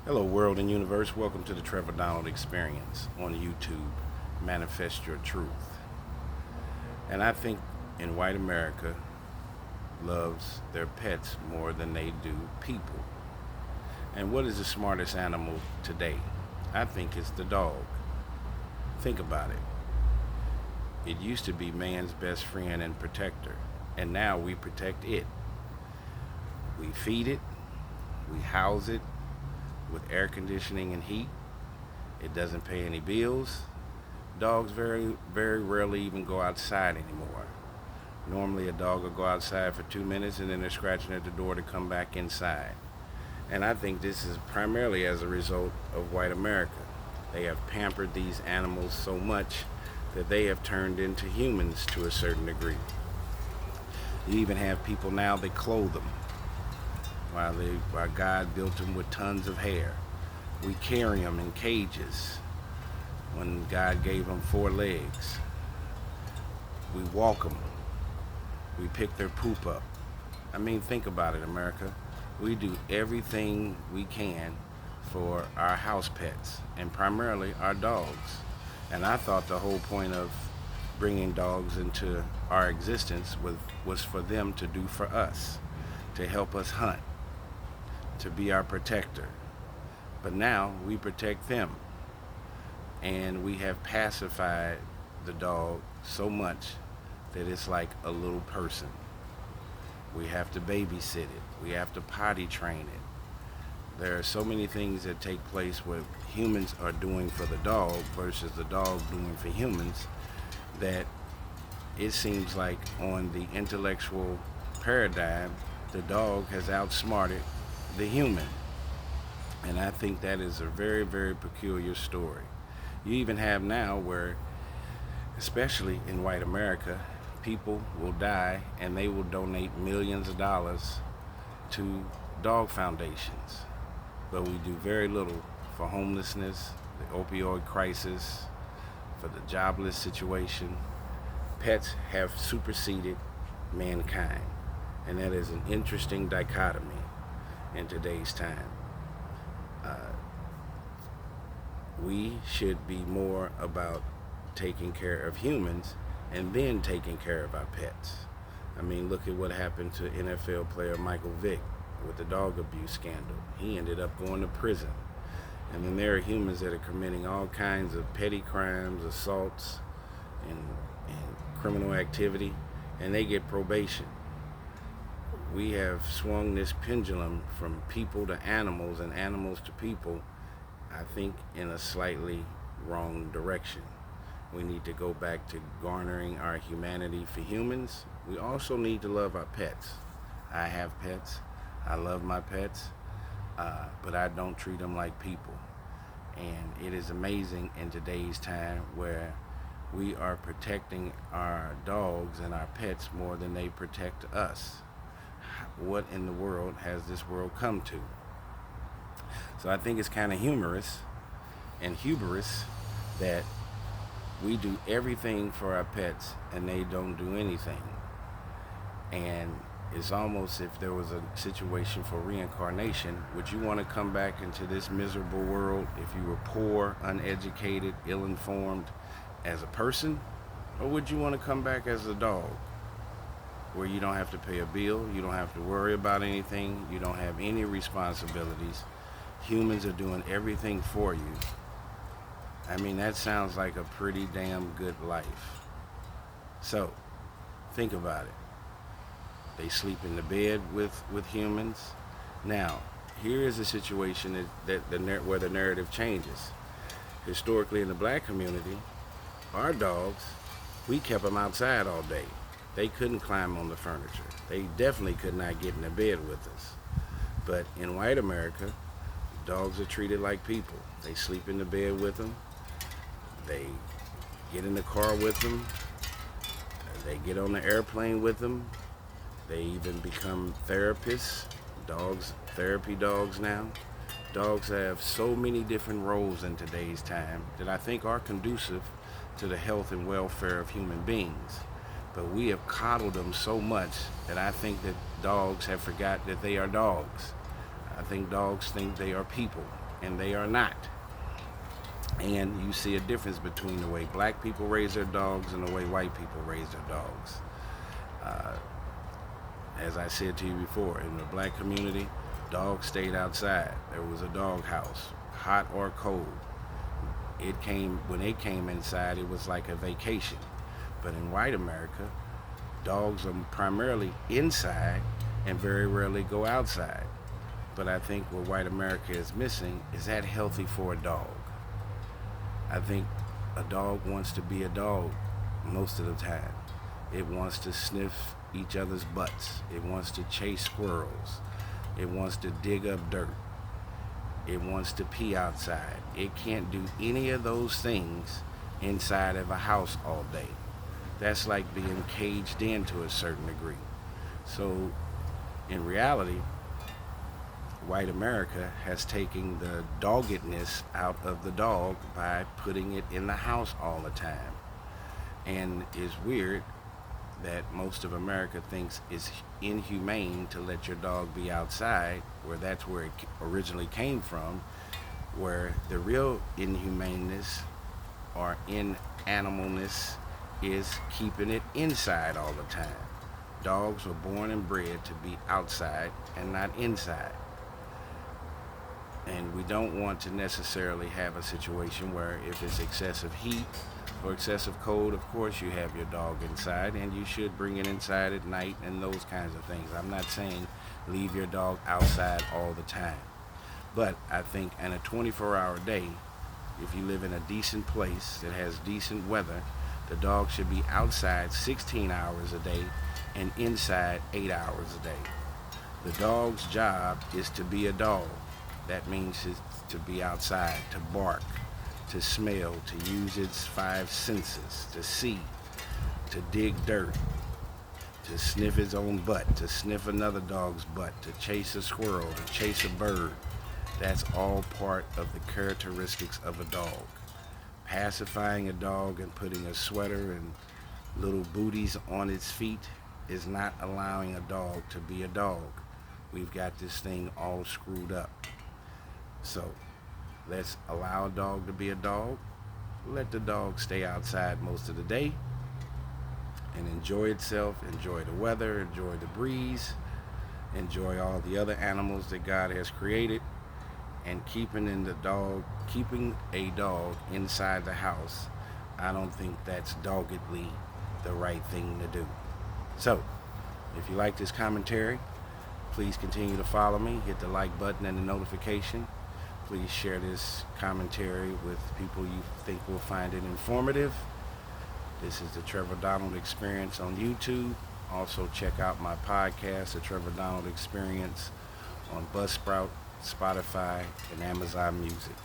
Hello, world and universe. Welcome to the Trevor Donald Experience on YouTube. Manifest your truth. And I think in white America loves their pets more than they do people. And what is the smartest animal today? I think it's the dog. Think about it. It used to be man's best friend and protector, and now we protect it. We feed it, we house it with air conditioning and heat. It doesn't pay any bills. Dogs very rarely even go outside anymore. Normally a dog will go outside for 2 minutes and then they're scratching at the door to come back inside. And I think this is primarily as a result of white America. They have pampered these animals so much that they have turned into humans to a certain degree. You even have people now that clothe them, while God built them with tons of hair. We carry them in cages when God gave them 4 legs. We walk them. We pick their poop up. I mean, think about it, America. We do everything we can for our house pets, and primarily our dogs. And I thought the whole point of bringing dogs into our existence was for them to do for us, to help us hunt, to be our protector. But now we protect them, and we have pacified the dog so much that it's like a little person. We have to babysit it. We have to potty train it. There are so many things that take place what humans are doing for the dog versus the dog doing for humans, that it seems like on the intellectual paradigm, the dog has outsmarted the human. And I think that is a very peculiar story. You even have now where, especially in white America, people will die and they will donate millions of dollars to dog foundations. But we do very little for homelessness, the opioid crisis, for the jobless situation. Pets have superseded mankind. And that is an interesting dichotomy in today's time. We should be more about taking care of humans and then taking care of our pets. I mean, look at what happened to NFL player Michael Vick with the dog abuse scandal. He ended up going to prison. And then there are humans that are committing all kinds of petty crimes, assaults, and criminal activity, and they get probation. We have swung this pendulum from people to animals and animals to people, I think, in a slightly wrong direction. We need to go back to garnering our humanity for humans. We also need to love our pets. I have pets. I love my pets, but I don't treat them like people. And it is amazing in today's time where we are protecting our dogs and our pets more than they protect us. What in the world has this world come to? So I think it's kind of humorous and hubris that we do everything for our pets and they don't do anything. And it's almost if there was a situation for reincarnation. Would you want to come back into this miserable world if you were poor, uneducated, ill-informed as a person? Or would you want to come back as a dog, where you don't have to pay a bill, you don't have to worry about anything, you don't have any responsibilities? Humans are doing everything for you. I mean, that sounds like a pretty damn good life. So, think about it. They sleep in the bed with humans. Now, here is a situation where the narrative changes. Historically, in the black community, our dogs, we kept them outside all day. They couldn't climb on the furniture. They definitely could not get in the bed with us. But in white America, dogs are treated like people. They sleep in the bed with them. They get in the car with them. They get on the airplane with them. They even become therapists. Dogs, therapy dogs now. Dogs have so many different roles in today's time that I think are conducive to the health and welfare of human beings. But we have coddled them so much that I think that dogs have forgot that they are dogs. I think dogs think they are people. and they are not. And you see a difference between the way black people raise their dogs and the way white people raise their dogs. Uh, as I said to you before, in the black community, dogs stayed outside. There was a dog house, hot or cold. When they came inside, it was like a vacation. But in white America, dogs are primarily inside and very rarely go outside. But I think what white America is missing is that healthy for a dog. I think a dog wants to be a dog most of the time. It wants to sniff each other's butts. It wants to chase squirrels. It wants to dig up dirt. It wants to pee outside. It can't do any of those things inside of a house all day. That's like being caged in to a certain degree. So in reality, white America has taken the doggedness out of the dog by putting it in the house all the time. And it's weird that most of America thinks it's inhumane to let your dog be outside, where that's where it originally came from, where the real inhumaneness or inanimalness is keeping it inside all the time. Dogs were born and bred to be outside and not inside. And we don't want to necessarily have a situation where if it's excessive heat or excessive cold, of course you have your dog inside, and you should bring it inside at night and those kinds of things. I'm not saying leave your dog outside all the time. But I think in a 24-hour day, if you live in a decent place that has decent weather, the dog should be outside 16 hours a day and inside 8 hours a day. The dog's job is to be a dog. That means to be outside, to bark, to smell, to use its 5 senses, to see, to dig dirt, to sniff his own butt, to sniff another dog's butt, to chase a squirrel, to chase a bird. That's all part of the characteristics of a dog. Pacifying a dog and putting a sweater and little booties on its feet is not allowing a dog to be a dog. We've got this thing all screwed up. So let's allow a dog to be a dog. Let the dog stay outside most of the day and enjoy itself, enjoy the weather, enjoy the breeze, enjoy all the other animals that God has created. And keeping a dog inside the house, I don't think that's doggedly the right thing to do. So, if you like this commentary, please continue to follow me. Hit the like button and the notification. Please share this commentary with people you think will find it informative. This is the Trevor Donald Experience on YouTube. Also check out my podcast, The Trevor Donald Experience, on Buzzsprout, Spotify, and Amazon Music.